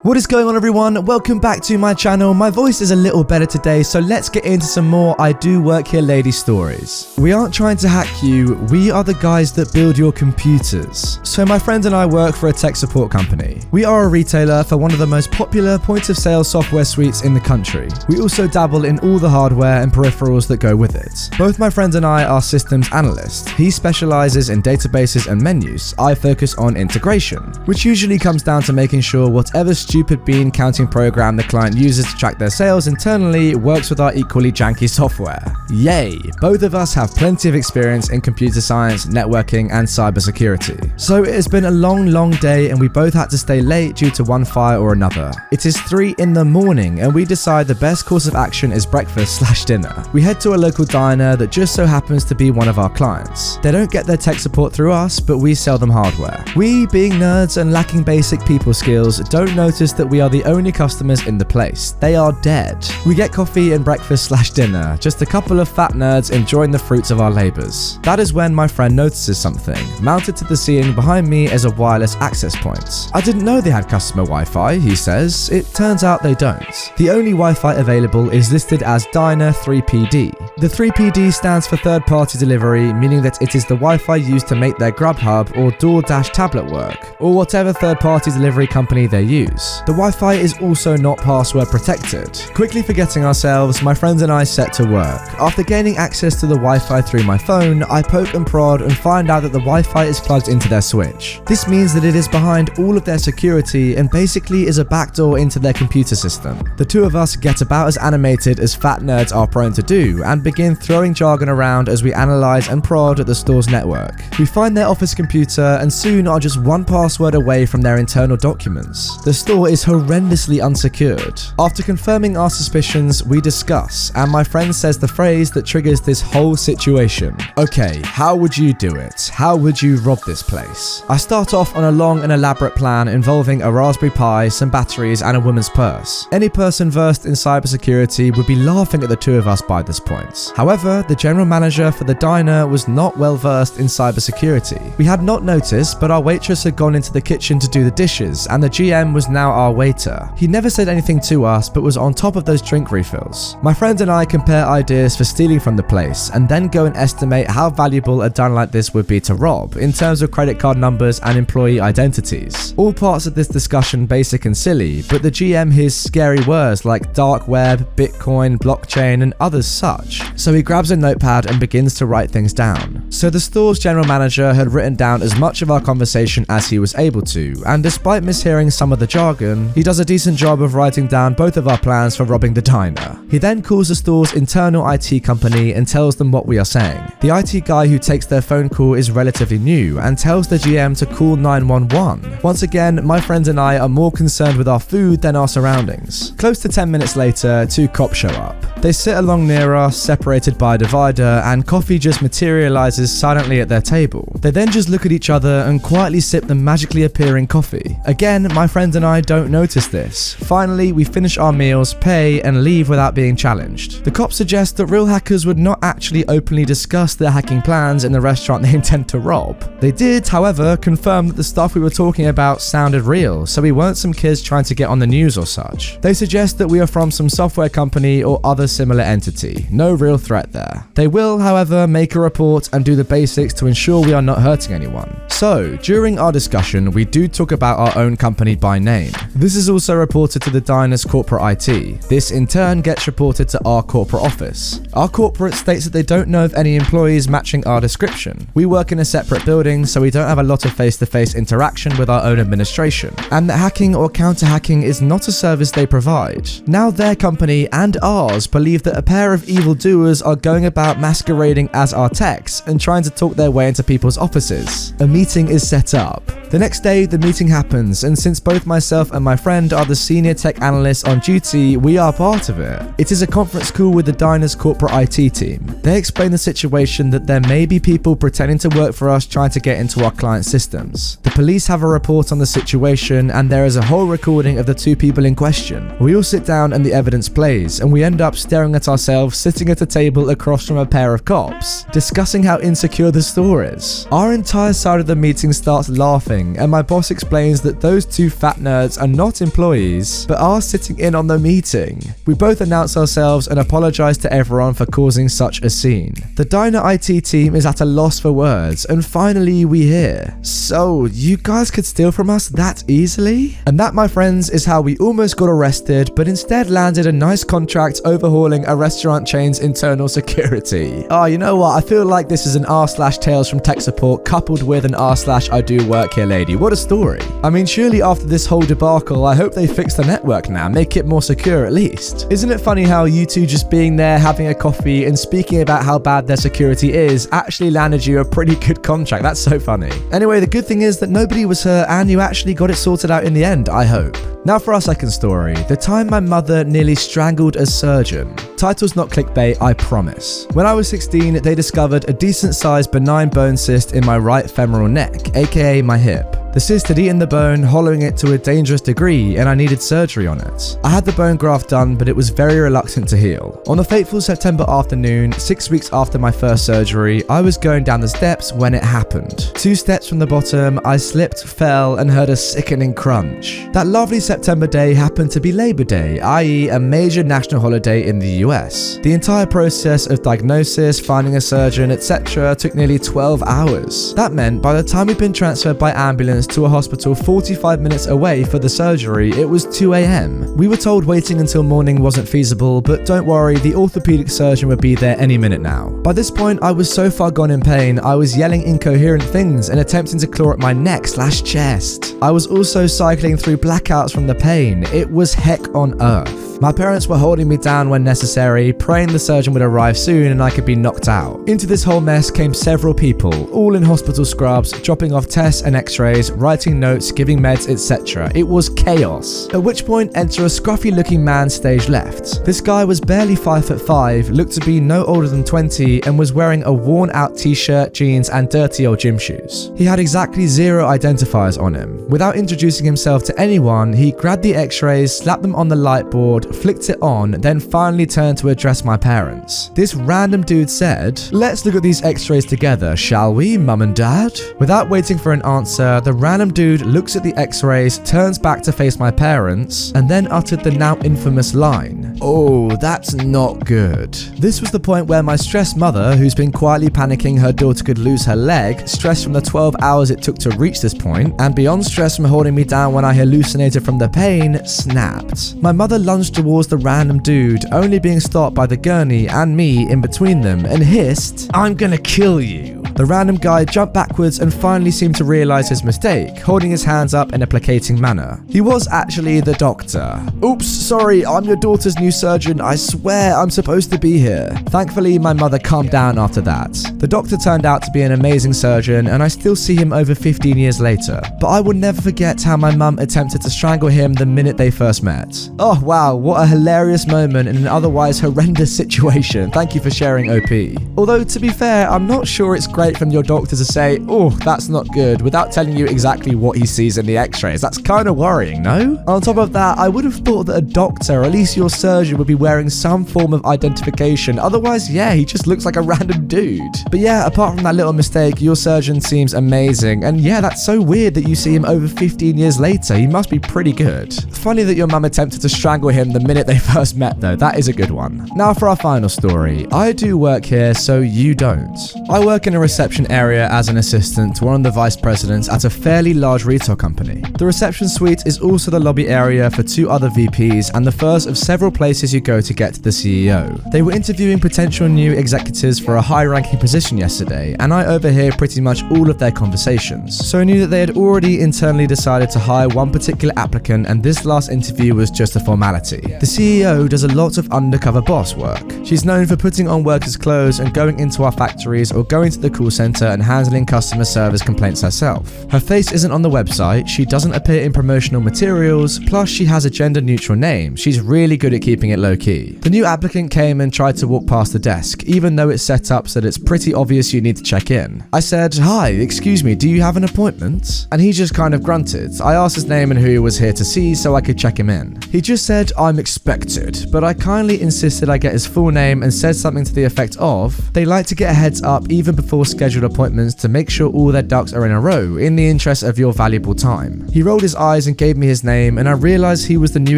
What is going on, everyone? Welcome back to my channel. My voice is a little better today, so let's get into some more I Do Work Here Lady stories. We aren't trying to hack you, we are the guys that build your computers. So my friend and I work for a tech support company. We are a retailer for one of the most popular point of sale software suites in the country. We also dabble in all the hardware and peripherals that go with it. Both my friend and I are systems analysts. He specializes in databases and menus. I focus on integration, which usually comes down to making sure whatever stupid bean counting program the client uses to track their sales internally works with our equally janky software. Yay! Both of us have plenty of experience in computer science, networking, and cybersecurity. So it has been a long day and we both had to stay late due to one fire or another. It is 3 in the morning and we decide the best course of action is breakfast/dinner. We head to a local diner that just so happens to be one of our clients. They don't get their tech support through us, but we sell them hardware. We, being nerds and lacking basic people skills, don't notice that we are the only customers in the place. They are dead. We get coffee and breakfast/dinner, just a couple of fat nerds enjoying the fruits of our labors. That is when my friend notices something. Mounted to the ceiling behind me is a wireless access point. I didn't know they had customer Wi-Fi, he says. It turns out they don't. The only Wi-Fi available is listed as Diner 3PD. The 3PD stands for third-party delivery, meaning that it is the Wi-Fi used to make their Grubhub or DoorDash tablet work, or whatever third-party delivery company they use. The Wi-Fi is also not password protected. Quickly forgetting ourselves, my friends and I set to work. After gaining access to the Wi-Fi through my phone, I poke and prod and find out that the Wi-Fi is plugged into their switch. This means that it is behind all of their security and basically is a backdoor into their computer system. The two of us get about as animated as fat nerds are prone to do and begin throwing jargon around as we analyze and prod at the store's network. We find their office computer and soon are just one password away from their internal documents. The store is horrendously unsecured. After confirming our suspicions, we discuss, and my friend says the phrase that triggers this whole situation. Okay, how would you do it? How would you rob this place? I start off on a long and elaborate plan involving a Raspberry Pi, some batteries, and a woman's purse. Any person versed in cybersecurity would be laughing at the two of us by this point. However, the general manager for the diner was not well versed in cybersecurity. We had not noticed, but our waitress had gone into the kitchen to do the dishes, and the GM was now our waiter. He never said anything to us, but was on top of those drink refills. My friend and I compare ideas for stealing from the place, and then go and estimate how valuable a diner like this would be to rob, in terms of credit card numbers and employee identities. All parts of this discussion basic and silly, but the GM hears scary words like dark web, Bitcoin, blockchain, and others such. So he grabs a notepad and begins to write things down. So the store's general manager had written down as much of our conversation as he was able to, and despite mishearing some of the jargon, he does a decent job of writing down both of our plans for robbing the diner. He then calls the store's internal IT company and tells them what we are saying. The IT guy who takes their phone call is relatively new and tells the GM to call 911. Once again, my friends and I are more concerned with our food than our surroundings. Close to 10 minutes later, 2 cops show up. They sit along near us, separated by a divider, and coffee just materializes silently at their table. They then just look at each other and quietly sip the magically appearing coffee. Again, my friends and I don't notice this. Finally, we finish our meals, pay, and leave without being challenged. The cops suggest that real hackers would not actually openly discuss their hacking plans in the restaurant they intend to rob. They did, however, confirm that the stuff we were talking about sounded real, so we weren't some kids trying to get on the news or such. They suggest that we are from some software company or other similar entity. No real threat there. They will, however, make a report and do the basics to ensure we are not hurting anyone. So, during our discussion, we do talk about our own company by name. This is also reported to the diner's corporate IT. This in turn gets reported to our corporate office. Our corporate states that they don't know of any employees matching our description. We work in a separate building, so we don't have a lot of face-to-face interaction with our own administration, and that hacking or counter-hacking is not a service they provide. Now their company and ours believe that a pair of evildoers are going about masquerading as our techs and trying to talk their way into people's offices. A meeting is set up. The next day, the meeting happens, and since both myself and my friend are the senior tech analysts on duty, we are part of it. It is a conference call with the diner's corporate IT team. They explain the situation that there may be people pretending to work for us trying to get into our client systems. The police have a report on the situation, and there is a whole recording of the 2 people in question. We all sit down and the evidence plays, and we end up staring at ourselves sitting at a table across from a pair of cops, discussing how insecure the store is. Our entire side of the meeting starts laughing, and my boss explains that those two fat nerds are not employees, but are sitting in on the meeting. We both announce ourselves and apologize to everyone for causing such a scene. The diner IT team is at a loss for words, and finally we hear, "So, you guys could steal from us that easily?" And that, my friends, is how we almost got arrested, but instead landed a nice contract overhauling a restaurant chain's internal security. Oh, you know what? I feel like this is an r/Tales from Tech Support coupled with an r/IDOWorkHereLady. What a story. I mean, surely after this whole debacle, I hope they fix the network now, make it more secure at least. Isn't it funny how you two just being there, having a coffee, and speaking about how bad their security is actually landed you a pretty good contract? That's so funny. Anyway, the good thing is that nobody was hurt and you actually got it sorted out in the end, I hope. Now for our second story, the time my mother nearly strangled a surgeon. Title's not clickbait, I promise. When I was 16, they discovered a decent-sized benign bone cyst in my right femoral neck, aka my hip. The cyst had eaten the bone, hollowing it to a dangerous degree, and I needed surgery on it. I had the bone graft done, but it was very reluctant to heal. On a fateful September afternoon, 6 weeks after my first surgery, I was going down the steps when it happened. 2 steps from the bottom, I slipped, fell, and heard a sickening crunch. That lovely September day happened to be Labor Day, i.e. a major national holiday in the US. The entire process of diagnosis, finding a surgeon, etc. took nearly 12 hours. That meant by the time we'd been transferred by ambulance to a hospital 45 minutes away for the surgery, it was 2 a.m. We were told waiting until morning wasn't feasible, but don't worry, the orthopedic surgeon would be there any minute now. By this point, I was so far gone in pain, I was yelling incoherent things and attempting to claw at my neck/chest. I was also cycling through blackouts from the pain. It was heck on earth. My parents were holding me down when necessary, praying the surgeon would arrive soon and I could be knocked out. Into this whole mess came several people, all in hospital scrubs, dropping off tests and x-rays, writing notes, giving meds, etc. It was chaos. At which point, enter a scruffy looking man stage left. This guy was barely 5'5", looked to be no older than 20, and was wearing a worn out t-shirt, jeans, and dirty old gym shoes. He had exactly 0 identifiers on him. Without introducing himself to anyone, he grabbed the x-rays, slapped them on the light board, flicked it on, then finally turned to address my parents. This random dude said, "Let's look at these x-rays together, shall we, mum and dad?" Without waiting for an answer, the random dude looks at the x-rays, turns back to face my parents, and then uttered the now infamous line, "Oh, that's not good." This was the point where my stressed mother, who's been quietly panicking her daughter could lose her leg, stressed from the 12 hours it took to reach this point, and beyond stress from holding me down when I hallucinated from the pain, snapped. My mother lunged towards the random dude, only being stopped by the gurney and me in between them, and hissed, "I'm gonna kill you." The random guy jumped backwards and finally seemed to realize his mistake, holding his hands up in a placating manner. He was actually the doctor. "Oops, sorry, I'm your daughter's new surgeon. I swear I'm supposed to be here." Thankfully, my mother calmed down after that. The doctor turned out to be an amazing surgeon, and I still see him over 15 years later. But I will never forget how my mum attempted to strangle him the minute they first met. Oh wow, what a hilarious moment in an otherwise horrendous situation. Thank you for sharing, OP. Although, to be fair, I'm not sure it's great from your doctor to say, "Oh, that's not good," without telling you exactly what he sees in the x-rays. That's kind of worrying, no? On top of that, I would have thought that a doctor, or at least your surgeon, would be wearing some form of identification. Otherwise, yeah, he just looks like a random dude. But yeah, apart from that little mistake, your surgeon seems amazing. And yeah, that's so weird that you see him over 15 years later. He must be pretty good. Funny that your mum attempted to strangle him the minute they first met though. That is a good one. Now for our final story. I do work here, so you don't. I work in a reception area as an assistant to one of the vice presidents at a fairly large retail company. The reception suite is also the lobby area for 2 other VPs and the first of several places you go to get to the CEO. They were interviewing potential new executives for a high-ranking position yesterday, and I overhear pretty much all of their conversations. So I knew that they had already internally decided to hire one particular applicant, and this last interview was just a formality. The CEO does a lot of undercover boss work. She's known for putting on workers' clothes and going into our factories or going to the call center and handling customer service complaints herself. Her face isn't on the website, she doesn't appear in promotional materials, plus she has a gender-neutral name. She's really good at keeping it low-key. The new applicant came and tried to walk past the desk, even though it's set up so that it's pretty obvious you need to check in. I said, "Hi, excuse me, do you have an appointment?" And he just kind of grunted. I asked his name and who he was here to see so I could check him in. He just said, "I'm expected," but I kindly insisted I get his full name and said something to the effect of, they like to get a heads up even before scheduled appointments to make sure all their ducks are in a row in the interest of your valuable time. He rolled his eyes and gave me his name, and I realized he was the new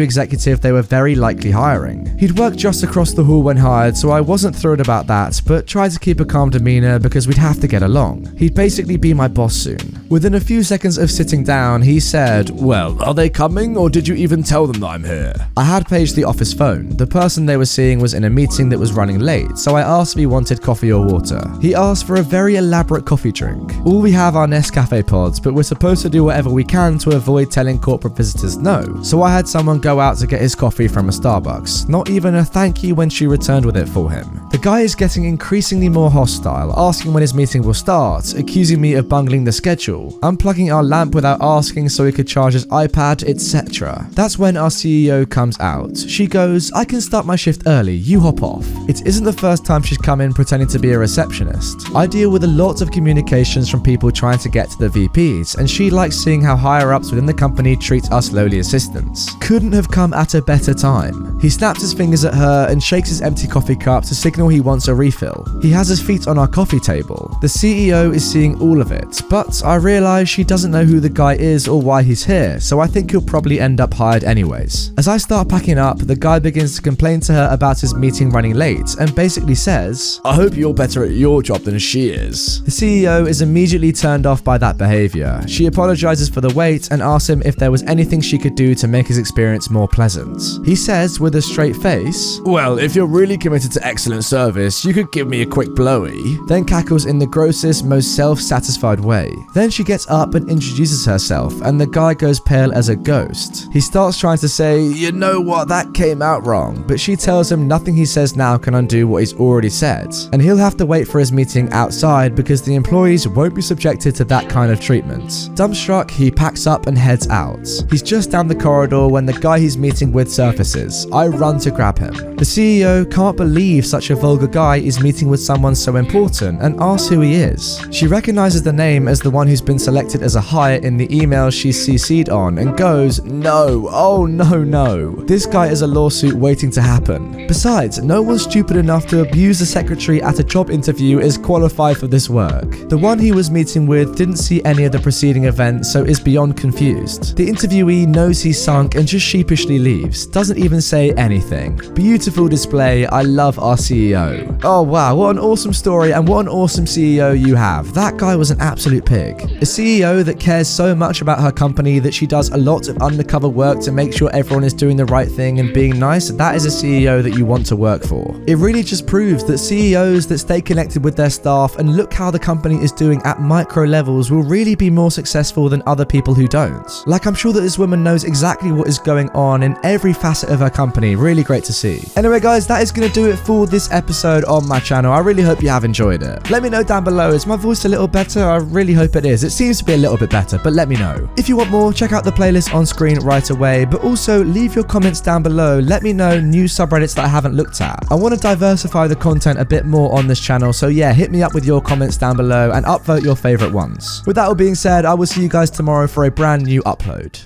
executive they were very likely hiring. He'd worked just across the hall when hired, so I wasn't thrilled about that, but tried to keep a calm demeanor because we'd have to get along. He'd basically be my boss soon. Within a few seconds of sitting down, he said, "Well, are they coming, or did you even tell them that I'm here?" I had paged the office phone. The person they were seeing was in a meeting that was running late, so I asked if he wanted coffee or water. He asked for a very elaborate coffee drink. All we have are Nescafe pods, but we're supposed to do whatever we can to avoid telling corporate visitors no, so I had someone go out to get his coffee from a Starbucks. Not even a thank you when she returned with it for him. The guy is getting increasingly more hostile, asking when his meeting will start, accusing me of bungling the schedule, unplugging our lamp without asking so he could charge his iPad, etc. That's when our CEO comes out. She goes, "I can start my shift early, you hop off." It isn't the first time she's come in pretending to be a receptionist. I deal with a lot of communications from people trying to get to the VPs, and she likes seeing how higher ups within the company treat us lowly assistants. Couldn't have come at a better time. He snaps his fingers at her and shakes his empty coffee cup to signal he wants a refill. He has his feet on our coffee table. The CEO is seeing all of it, but I realise she doesn't know who the guy is or why he's here, so I think he'll probably end up hired anyways. As I start packing up, the guy begins to complain to her about his meeting running late and basically says, "I hope you're better at your job than she is." The CEO is immediately turned off by that behaviour. She apologises for the wait and asks him if there was anything she could do to make his experience more pleasant. He says with a straight face, "Well, if you're really committed to excellent service, you could give me a quick blowy," then cackles in the grossest, most self-satisfied way. Then she gets up and introduces herself, and the guy goes pale as a ghost. He starts trying to say, "You know what, that came out wrong," but she tells him nothing he says now can undo what he's already said, and he'll have to wait for his meeting outside because the employees won't be subjected to that kind of treatment. Dumbstruck, he packs up and heads out. He's just down the corridor when the guy he's meeting with surfaces. I run to grab him. The CEO can't believe such a vulgar guy is meeting with someone so important and asks who he is. She recognizes the name as the one who's been selected as a hire in the email she's CC'd on and goes, "No, oh no. This guy is a lawsuit waiting to happen. Besides, no one stupid enough to abuse the secretary at a job interview is qualified for this work." The one he was meeting with didn't see any of the preceding events, so is beyond confused. The interviewee knows he's sunk and just sheepishly leaves, doesn't even say anything. Beautiful display, I love our CEO. Oh wow, what an awesome story and what an awesome CEO you have. That guy was an absolute pig. A CEO that cares so much about her company that she does a lot of undercover work to make sure everyone is doing the right thing and being nice, that is a CEO that you want to work for. It really just proves that CEOs that stay connected with their staff and look how the company is doing at micro levels will really be more successful than other people who don't. Like, I'm sure that this woman knows exactly what is going on in every facet of her company. Really great to see. Anyway guys, that is going to do it for this episode on my channel. I really hope you have enjoyed it. Let me know down below, is my voice a little better? I really hope it is. It seems to be a little bit better, but let me know. If you want more, check out the playlist on screen right away, but also leave your comments down below. Let me know new subreddits that I haven't looked at. I want to diversify the content a bit more on this channel, so yeah, hit me up with your comments down below and upvote your favorite ones. With that all being said, I will see you guys tomorrow for a brand new upload.